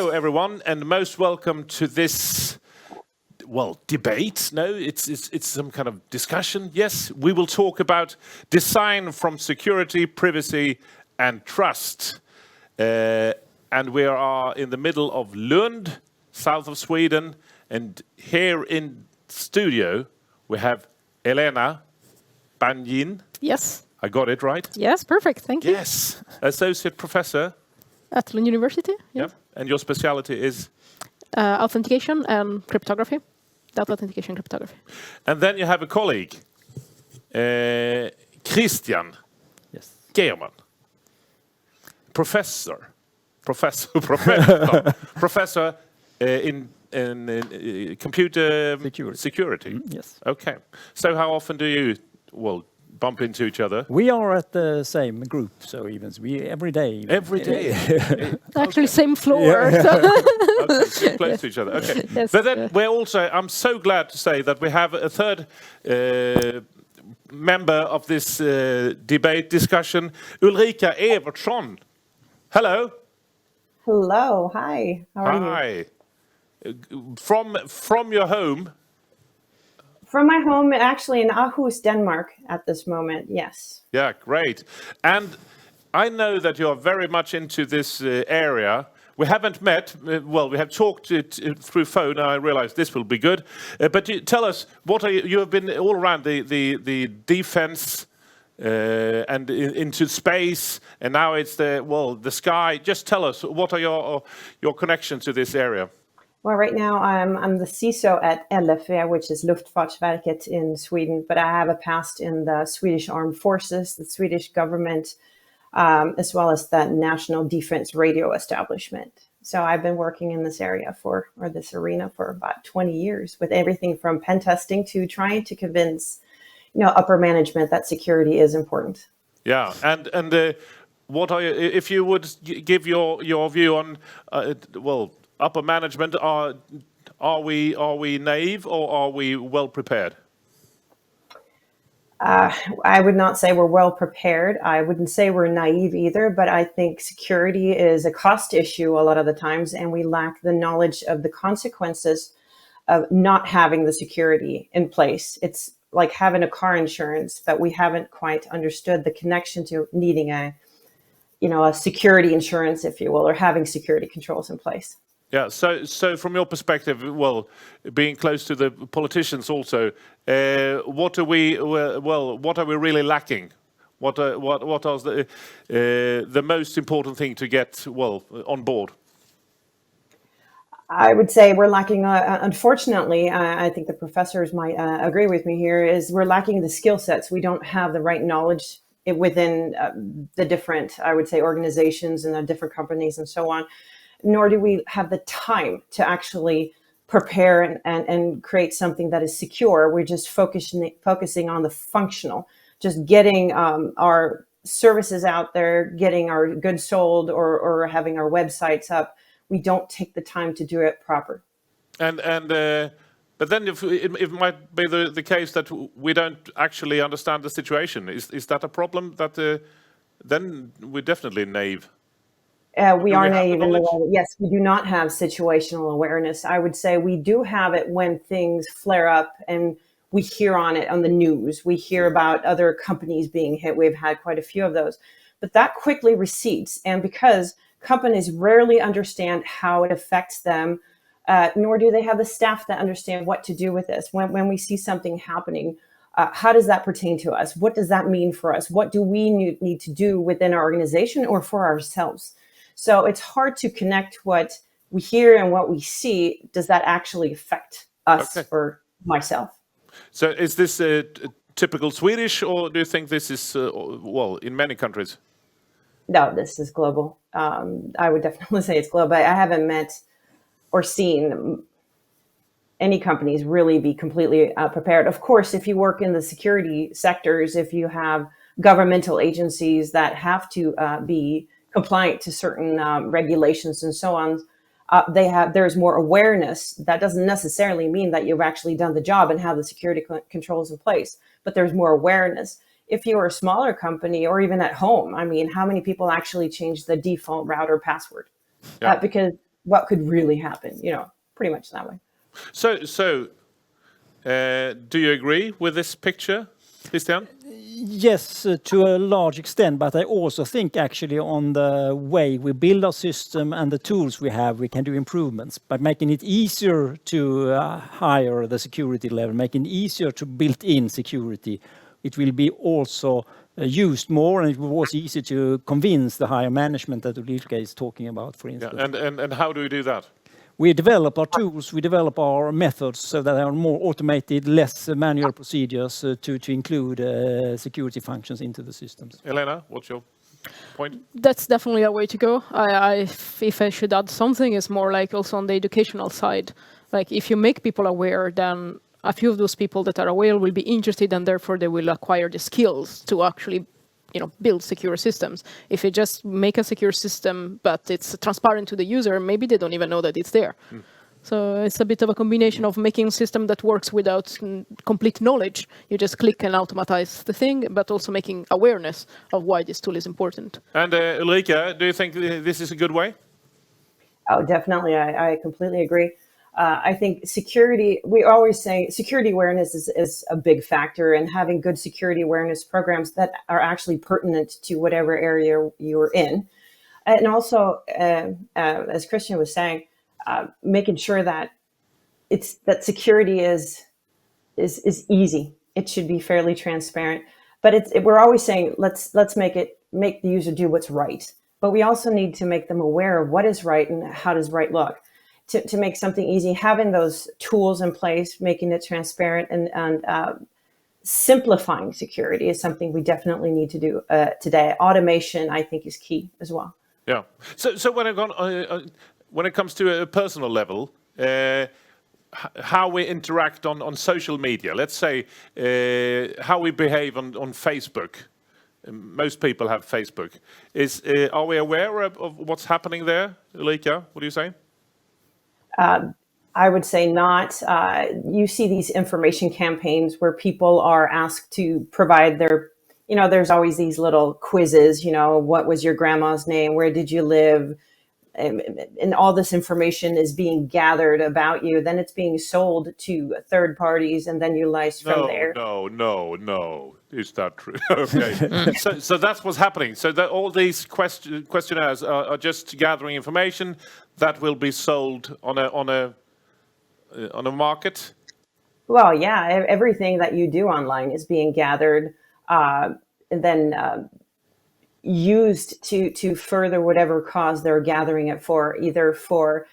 Hello, everyone, and most welcome to this, debate. No, it's some kind of discussion. Yes, we will talk about design from security, privacy, and trust. And we are in the middle of Lund, south of Sweden, and here in studio we have Elena Pagnin. Yes. I got it right? Yes, perfect. Thank you. Yes, associate professor. At Lund University. Yeah. And your specialty is? Authentication and cryptography. Data authentication cryptography. And then you have a colleague, Christian Gehrmann. Professor in computer security. Yes. Okay. So how often do you, bump into each other? We are at the same group, so every day. Every day? Actually, same floor. Yeah. Okay, so close to each other. Okay. Yes, but then we're also, I'm so glad to say that we have a third member of this debate discussion, Ulrika Evertsson. Hello. Hello. Hi. How are you? Hi. From your home? From my home, actually in Aarhus, Denmark at this moment, yes. Yeah, great. And I know that you're very much into this area. We haven't met. We have talked through phone. I realize this will be good. But tell us, what are you have been all around the defense and into space, and now it's the sky. Just tell us, what are your connections to this area? Well, right now I'm the CISO at ELLIIT, which is Luftfartsverket in Sweden, but I have a past in the Swedish Armed Forces, the Swedish government, as well as the National Defense Radio Establishment. So I've been working in this area this arena for about 20 years, with everything from pen testing to trying to convince, upper management that security is important. Yeah, and what are you, if you would give your view on upper management, are we naive or are we well prepared? I would not say we're well prepared. I wouldn't say we're naive either, but I think security is a cost issue a lot of the times, and we lack the knowledge of the consequences of not having the security in place. It's like having a car insurance, but we haven't quite understood the connection to needing a security insurance, if you will, or having security controls in place. Yeah. So from your perspective, being close to the politicians also, what are we really lacking? What are the most important thing to get on board? I would say we're lacking, unfortunately, I think the professors might agree with me here, is we're lacking the skill sets. We don't have the right knowledge within the different, I would say, organizations and the different companies and so on, nor do we have the time to actually prepare and create something that is secure. We're just focusing on the functional, just getting our services out there, getting our goods sold or having our websites up. We don't take the time to do it proper. But then it might be the case that we don't actually understand the situation. Is that a problem? That then we're definitely naive. We are naive in the way that, yes, we do not have situational awareness. I would say we do have it when things flare up and we hear on it on the news. We hear about other companies being hit. We've had quite a few of those. But that quickly recedes. And because companies rarely understand how it affects them, nor do they have the staff that understand what to do with this. When we see something happening, how does that pertain to us? What does that mean for us? What do we need to do within our organization or for ourselves? So it's hard to connect what we hear and what we see. Does that actually affect us or myself? So is this typical Swedish, or do you think this is, in many countries? No, this is global. I would definitely say it's global. I haven't met or seen any companies really be completely prepared. Of course, if you work in the security sectors, if you have governmental agencies that have to be compliant to certain regulations and so on, there's more awareness. That doesn't necessarily mean that you've actually done the job and have the security controls in place, but there's more awareness. If you're a smaller company or even at home, I mean, how many people actually change the default router password? Yeah. Because what could really happen, pretty much that way. So do you agree with this picture, Christian? Yes, to a large extent, but I also think actually on the way we build our system and the tools we have, we can do improvements by making it easier to higher the security level, making it easier to build in security. It will be also used more, and it will also easy to convince the higher management that Ulrika is talking about, for instance. Yeah, and how do we do that? We develop our tools, we develop our methods so that they are more automated, less manual procedures to include security functions into the systems. Elena, what's your point? That's definitely a way to go. If I should add something, it's more like also on the educational side. Like if you make people aware, then a few of those people that are aware will be interested, and therefore they will acquire the skills to actually build secure systems. If you just make a secure system, but it's transparent to the user, maybe they don't even know that it's there. So it's a bit of a combination of making a system that works without complete knowledge. You just click and automatize the thing, but also making awareness of why this tool is important. And Ulrika, do you think this is a good way? Oh, definitely. I completely agree. I think security, we always say security awareness is a big factor, and having good security awareness programs that are actually pertinent to whatever area you're in. And also, as Christian was saying, making sure that that security is easy. It should be fairly transparent, but we're always saying, let's make the user do what's right. But we also need to make them aware of what is right and how does right look. To make something easy, having those tools in place, making it transparent, and simplifying security is something we definitely need to do today. Automation, I think, is key as well. Yeah. So when it comes to a personal level, how we interact on social media, let's say how we behave on Facebook. Most people have Facebook. Are we aware of what's happening there, Ulrika? What do you say? I would say not. You see these information campaigns where people are asked to provide their, there's always these little quizzes, what was your grandma's name? Where did you live? And all this information is being gathered about you. Then it's being sold to third parties and then utilized from there. No. Is that true? Okay. So that's what's happening. So that all these questionnaires are just gathering information that will be sold on a market. Well, yeah, everything that you do online is being gathered and then used to further whatever cause they're gathering it for, either for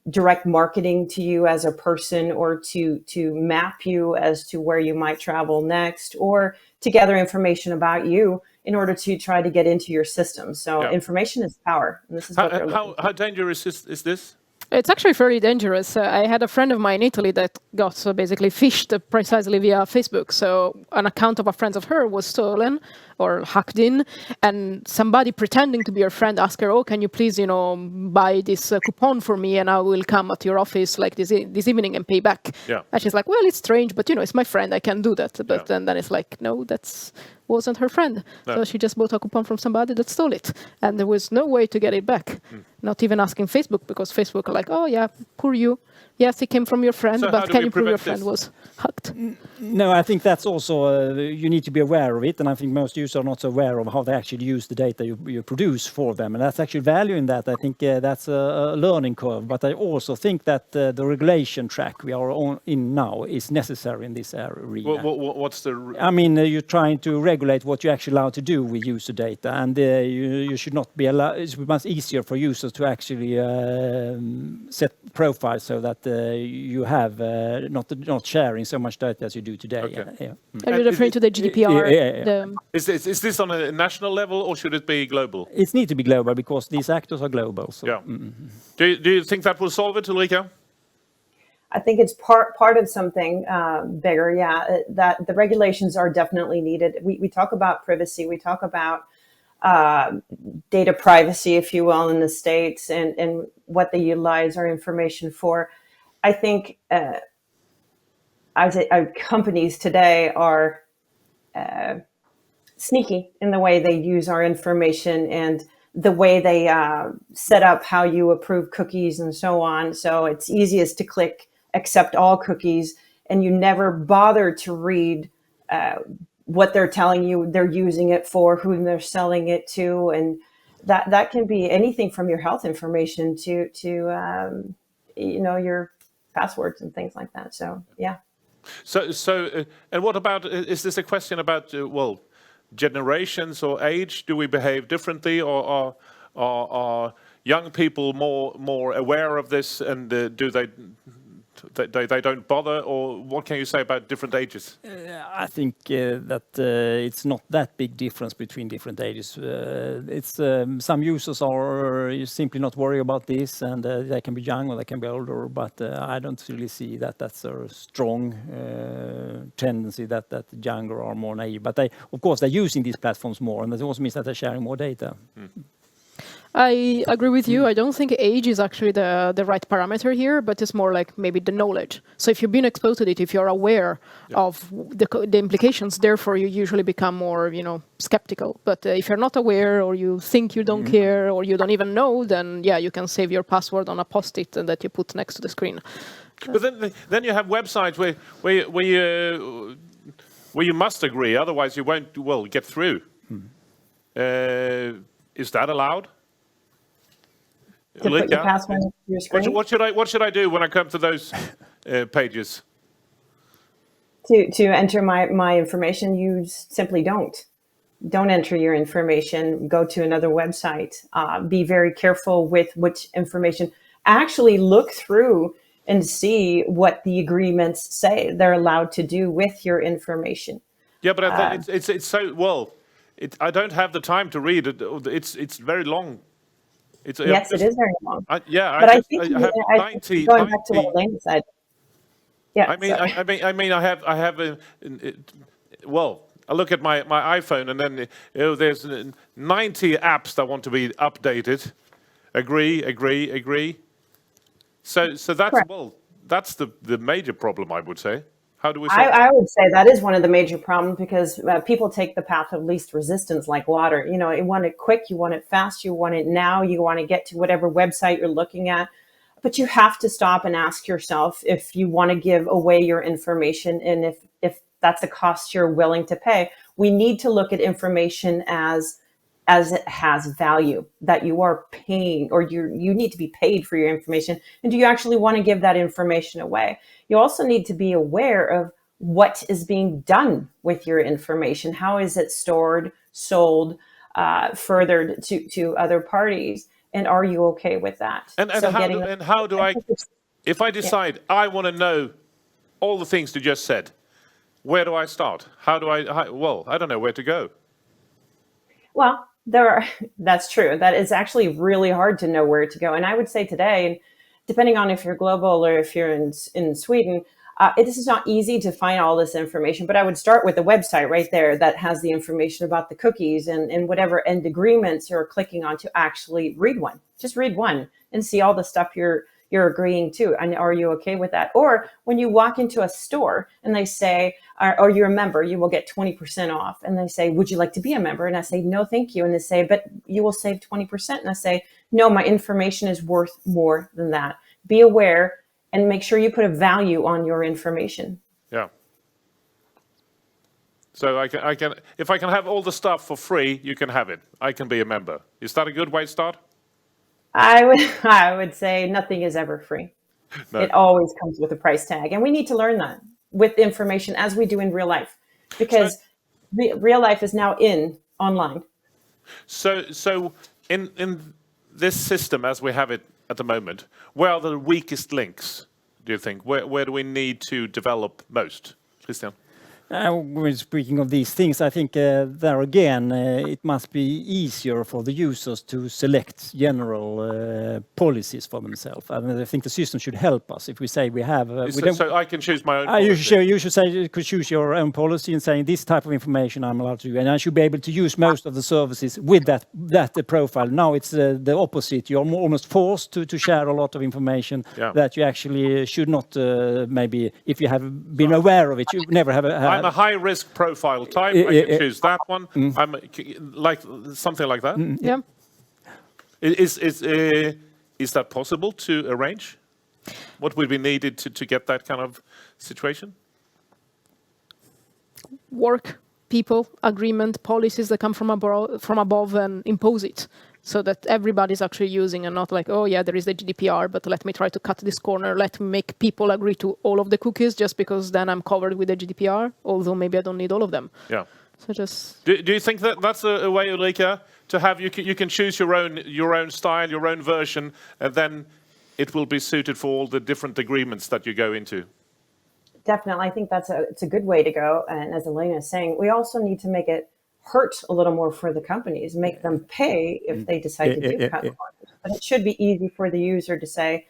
direct marketing to you as a person, or to map you as to where you might travel next, or to gather information about you in order to try to get into your system. So information is power. And this is what they're looking for. How dangerous is this? It's actually fairly dangerous. I had a friend of mine in Italy that got basically phished precisely via Facebook. So an account of a friend of her was stolen or hacked in, and somebody pretending to be her friend asked her, "Oh, can you please, buy this coupon for me, and I will come at your office like this evening and pay back." Yeah. And she's like, "Well, it's strange, but it's my friend. I can do that." But then it's like, no, that's wasn't her friend. No. So she just bought a coupon from somebody that stole it, and there was no way to get it back. Not even asking Facebook, because Facebook are like, "Oh yeah, poor you. Yes, it came from your friend, but can you prove your friend was hacked?" No, I think that's also, you need to be aware of it, and I think most users are not aware of how they actually use the data you produce for them, and that's actually value in that. I think that's a learning curve, but I also think that the regulation track we are in now is necessary in this area. What's the... I mean, you're trying to regulate what you're actually allowed to do with user data, and you should not be allowed. It's much easier for users to actually set profiles so that you have not sharing so much data as you do today. Okay. Are you referring to the GDPR? Yeah. Is this on a national level, or should it be global? It needs to be global because these actors are global. So. Yeah. Do you think that will solve it, Ulrika? I think it's part of something bigger. Yeah, that the regulations are definitely needed. We talk about privacy. We talk about data privacy, if you will, in the States, and what they utilize our information for. I think companies today are sneaky in the way they use our information, and the way they set up how you approve cookies and so on. So it's easiest to click accept all cookies, and you never bother to read what they're telling you they're using it for, who they're selling it to, and that can be anything from your health information to your passwords and things like that. So yeah. So and what about, is this a question about generations or age? Do we behave differently, or are young people more aware of this, and do they don't bother, or what can you say about different ages? I think that it's not that big difference between different ages. It's some users are simply not worried about this, and they can be young or they can be older. But I don't really see that that's a strong tendency that younger are more naive. But of course, they're using these platforms more, and that also means that they're sharing more data. I agree with you. I don't think age is actually the right parameter here, but it's more like maybe the knowledge. So if you've been exposed to it, if you're aware of the implications, therefore you usually become more, skeptical. But if you're not aware, or you think you don't care, or you don't even know, then you can save your password on a post-it and that you put next to the screen. But then you have websites where you must agree, otherwise you won't get through. Is that allowed? To put your password on your screen? What should I do when I come to those pages? To enter my information, you simply don't enter your information. Go to another website. Be very careful with which information. Actually look through and see what the agreements say they're allowed to do with your information. Yeah, but it's so I don't have the time to read it. It's very long. Yes, it is very long. I have 90. Going back to what Elena said. Yeah. I have I look at my iPhone, and then there's 90 apps that want to be updated. Agree. So that's Correct. That's the major problem, I would say. How do we? I would say that is one of the major problems, because people take the path of least resistance like water. You want it quick, you want it fast, you want it now, you want to get to whatever website you're looking at. But you have to stop and ask yourself if you want to give away your information, and if that's a cost you're willing to pay. We need to look at information as it has value, that you are paying, or you need to be paid for your information. And do you actually want to give that information away? You also need to be aware of what is being done with your information. How is it stored, sold, furthered to other parties? And are you okay with that? How do I, if I decide I want to know all the things you just said, where do I start? I don't know where to go. Well, that's true. That is actually really hard to know where to go. And I would say today, depending on if you're global or if you're in Sweden, it is not easy to find all this information. But I would start with the website right there that has the information about the cookies and whatever end agreements you're clicking on, to actually read one. Just read one and see all the stuff you're agreeing to. And are you okay with that? Or when you walk into a store and they say, or you're a member, you will get 20% off. And they say, would you like to be a member? And I say, no, thank you. And they say, but you will save 20%. And I say, no, my information is worth more than that. Be aware and make sure you put a value on your information. Yeah. So I can, if I can have all the stuff for free, you can have it. I can be a member. Is that a good way to start? I would say nothing is ever free. No. It always comes with a price tag. And we need to learn that with information, as we do in real life, because real life is now online. So in this system as we have it at the moment, where are the weakest links, do you think? Where do we need to develop most? Christian? When speaking of these things, I think there again, it must be easier for the users to select general policies for themselves. I mean, I think the system should help us if we say we have. So I can choose my own policy. You should say you could choose your own policy and saying this type of information I'm allowed to do, and I should be able to use most of the services with that profile. Now it's the opposite. You're almost forced to share a lot of information that you actually should not. Maybe if you have been aware of it, you never have. I'm a high-risk profile type. I can choose that one. I'm like something like that. Yeah. Is that possible to arrange? What would be needed to get that kind of situation? Work, people, agreement, policies that come from above and impose it, so that everybody's actually using, and not like, oh yeah, there is the GDPR, but let me try to cut this corner, let me make people agree to all of the cookies just because then I'm covered with the GDPR, although maybe I don't need all of them. Yeah. So just... Do you think that that's a way, Ulrika, to have, you can choose your own style, your own version, and then it will be suited for all the different agreements that you go into? Definitely. I think it's a good way to go. And as Elena is saying, we also need to make it hurt a little more for the companies, make them pay if they decide to do cut corners. But it should be easy for the user to say,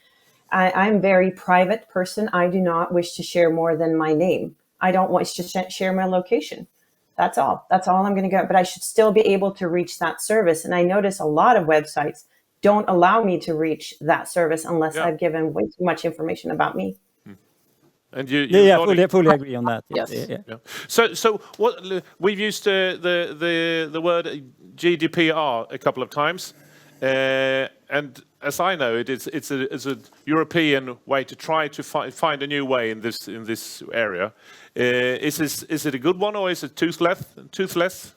I'm a very private person. I do not wish to share more than my name. I don't wish to share my location. That's all. That's all I'm going to go. But I should still be able to reach that service. And I notice a lot of websites don't allow me to reach that service unless I've given way too much information about me. And you fully agree on that. Yes. Yeah. So what we've used the word GDPR a couple of times, and as I know it, it's a European way to try to find a new way in this area. Is it a good one, or is it toothless?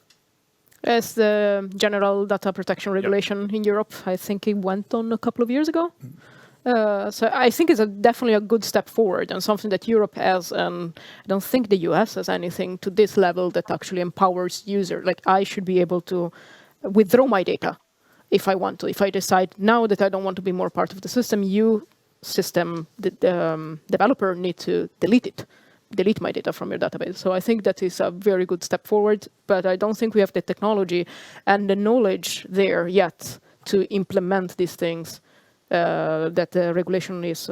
As the General Data Protection Regulation in Europe, I think it went on a couple of years ago. So I think it's definitely a good step forward and something that Europe has, and I don't think the US has anything to this level that actually empowers users. Like, I should be able to withdraw my data if I want to. If I decide now that I don't want to be more part of the system, the developer need to delete my data from your database. So I think that is a very good step forward, but I don't think we have the technology and the knowledge there yet to implement these things that the regulation is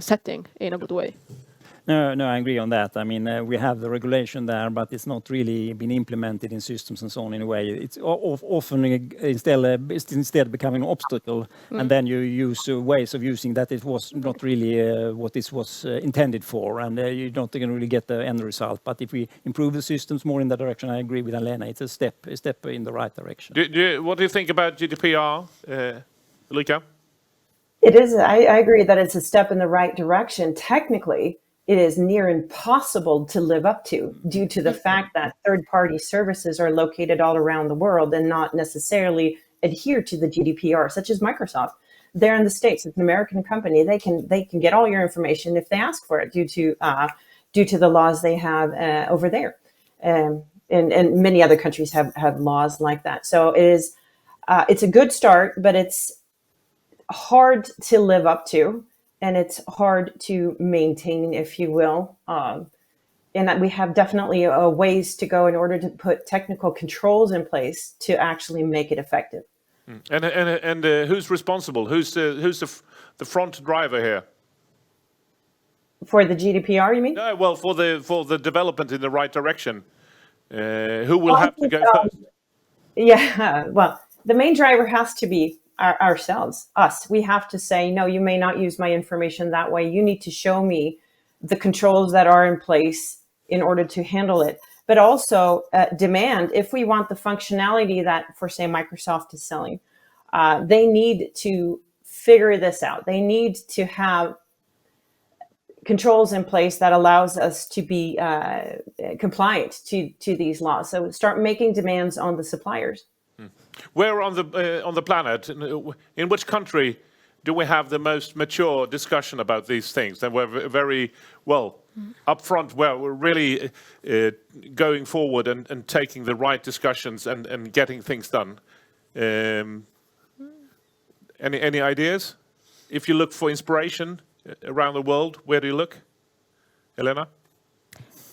setting in a good way. No, I agree on that. I mean, we have the regulation there, but it's not really been implemented in systems and so on in a way. It's often instead becoming an obstacle, and then you use ways of using that it was not really what this was intended for, and you don't really get the end result. But if we improve the systems more in that direction, I agree with Elena. It's a step in the right direction. What do you think about GDPR, Ulrika? It is. I agree that it's a step in the right direction. Technically, it is near impossible to live up to due to the fact that third-party services are located all around the world and not necessarily adhere to the GDPR, such as Microsoft. They're in the States. It's an American company. They can get all your information if they ask for it due to the laws they have over there. And many other countries have laws like that. So it's a good start, but it's hard to live up to. And it's hard to maintain, if you will. And that we have definitely ways to go in order to put technical controls in place to actually make it effective. And who's responsible? Who's the front driver here? For the GDPR, you mean? No, well, for the development in the right direction. Who will have to go first? Yeah, well, the main driver has to be us. We have to say, no, you may not use my information that way. You need to show me the controls that are in place in order to handle it. But also demand, if we want the functionality that, for say, Microsoft is selling, they need to figure this out. They need to have controls in place that allows us to be compliant to these laws. So start making demands on the suppliers. Where on the planet, in which country do we have the most mature discussion about these things? And we're very well upfront. Well, we're really going forward and taking the right discussions and getting things done. Any ideas? If you look for inspiration around the world, where do you look, Elena?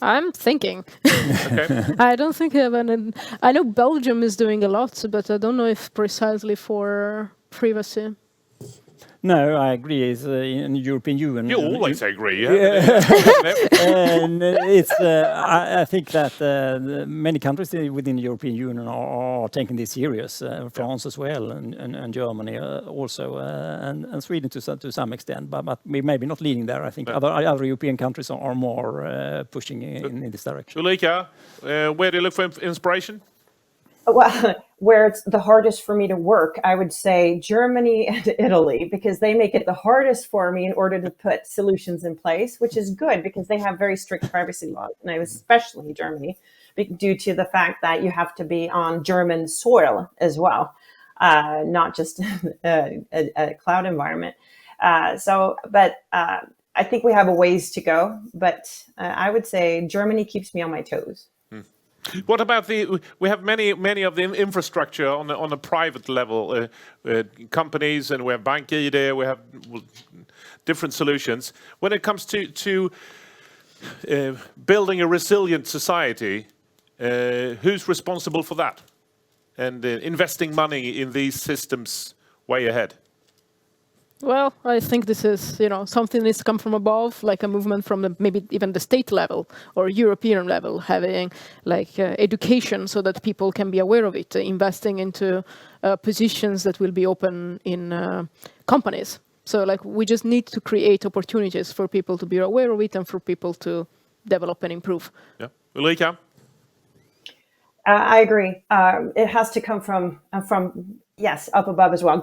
I'm thinking. Okay. I don't think I have any. I know Belgium is doing a lot, but I don't know if precisely for privacy. No, I agree. It's in the European Union. You always agree. Yeah. And I think that many countries within the European Union are taking this serious. France as well, and Germany also, and Sweden to some extent. But we maybe not leading there. I think other European countries are more pushing in this direction. Ulrika, where do you look for inspiration? Well, where it's the hardest for me to work, I would say Germany and Italy, because they make it the hardest for me in order to put solutions in place, which is good because they have very strict privacy laws, and especially Germany, due to the fact that you have to be on German soil as well, not just a cloud environment. I think we have a ways to go, but I would say Germany keeps me on my toes. What about we have many of the infrastructure on a private level, companies, and we have BankID, we have different solutions. When it comes to building a resilient society, who's responsible for that? And investing money in these systems way ahead? Well, I think this is, something that needs to come from above, like a movement from maybe even the state level or European level, having education so that people can be aware of it, investing into positions that will be open in companies. So we just need to create opportunities for people to be aware of it and for people to develop and improve. Yeah. Ulrika? I agree. It has to come from yes, up above as well.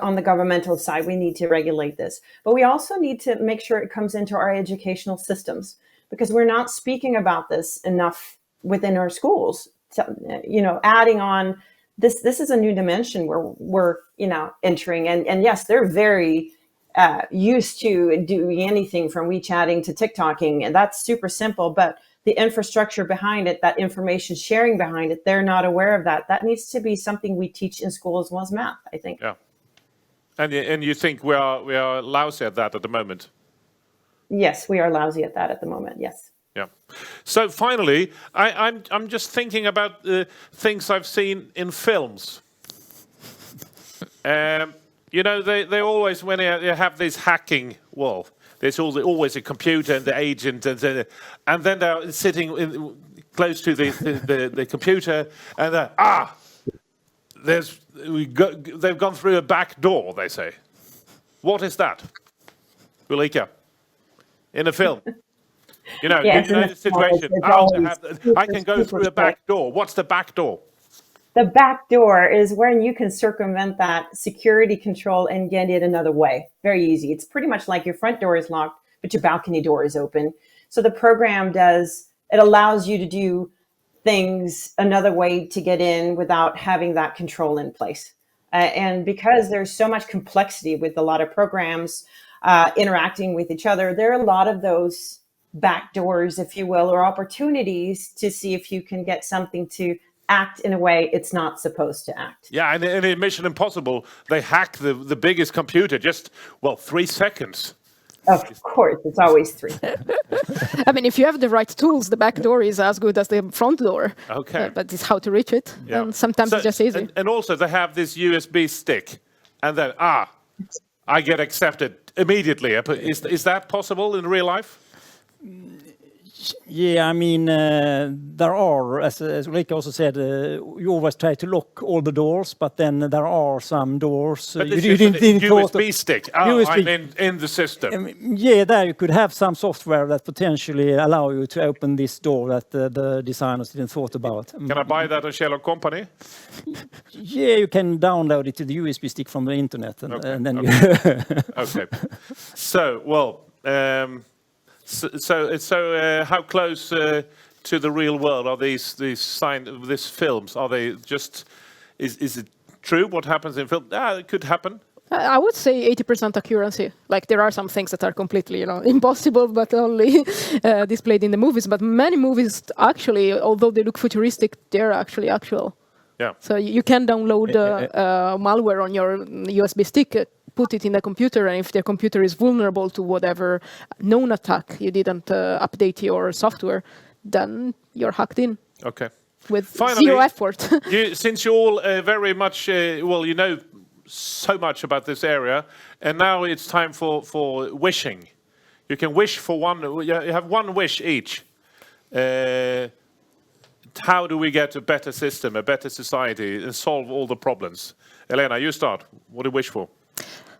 On the governmental side, we need to regulate this. But we also need to make sure it comes into our educational systems, because we're not speaking about this enough within our schools. So, adding on this is a new dimension where we're entering. And yes, they're very used to doing anything from WeChatting to TikToking, and that's super simple. But the infrastructure behind it, that information sharing behind it, they're not aware of that. That needs to be something we teach in school as well as math, I think. Yeah. And you think we are lousy at that at the moment? Yes, we are lousy at that at the moment, yes. Yeah. So finally, I'm just thinking about things I've seen in films. They always, when they have this hacking, there's always a computer and the agent, and then they're sitting close to the computer, and they've gone through a back door, they say. What is that, Ulrika? In a film, Yes, you know the situation. I can go through a back door. What's the back door? The back door is when you can circumvent that security control and get it another way. Very easy. It's pretty much like your front door is locked, but your balcony door is open. So the program it allows you to do things another way to get in without having that control in place. And because there's so much complexity with a lot of programs interacting with each other, there are a lot of those back doors, if you will, or opportunities to see if you can get something to act in a way it's not supposed to act. Yeah, and in Mission Impossible, they hack the biggest computer, 3 seconds. Of course, it's always 3. I mean, if you have the right tools, the back door is as good as the front door. Okay. But it's how to reach it. Yeah. And sometimes it's just easy. And also they have this USB stick, and then, I get accepted immediately. Is that possible in real life? Yeah, I mean, there are, as Ulrika also said, you always try to lock all the doors, but then there are some doors. But you didn't USB stick. USB. I'm in the system. There you could have some software that potentially allow you to open this door that the designers didn't thought about. Can I buy that at Shell & Company? Yeah, you can download it to the USB stick from the internet, and then you. Okay. So, So how close to the real world are these films? Are they just? Is it true what happens in film? It could happen. I would say 80% accuracy. Like there are some things that are completely, impossible, but only displayed in the movies. But many movies actually, although they look futuristic, they're actually actual. Yeah. So you can download malware on your USB stick. Put it in the computer, and if the computer is vulnerable to whatever known attack, you didn't update your software, then you're hacked in. Okay. With Finally, zero effort. Since you're all very much, you know so much about this area, and now it's time for wishing. You can wish for one. You have one wish each. How do we get a better system, a better society, and solve all the problems? Elena, you start. What do you wish for?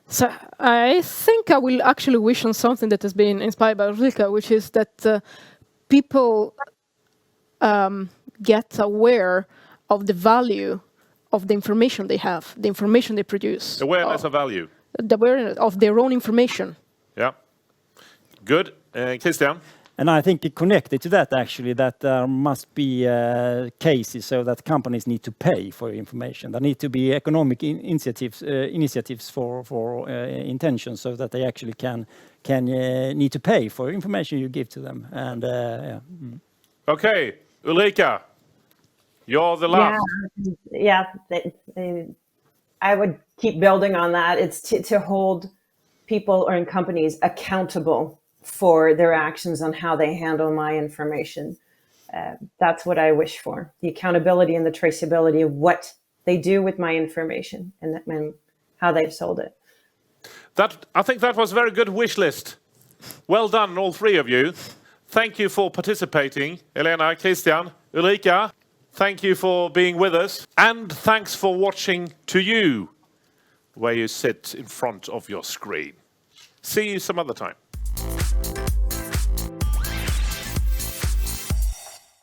So I think I will actually wish on something that has been inspired by Ulrika, which is that people get aware of the value of the information they have, the information they produce. Awareness of value. The awareness of their own information. Yeah. Good. Christian? And I think connected to that, actually, that there must be cases so that companies need to pay for information. There need to be economic initiatives for intentions so that they actually can need to pay for information you give to them. And yeah. Okay, Ulrika, you're the last. Yeah. I would keep building on that. It's to hold people or in companies accountable for their actions on how they handle my information. That's what I wish for. The accountability and the traceability of what they do with my information and how they've sold it. I think that was a very good wish list. Well done, all three of you. Thank you for participating. Elena, Christian, Ulrika, thank you for being with us. And thanks for watching to you, where you sit in front of your screen. See you some other time.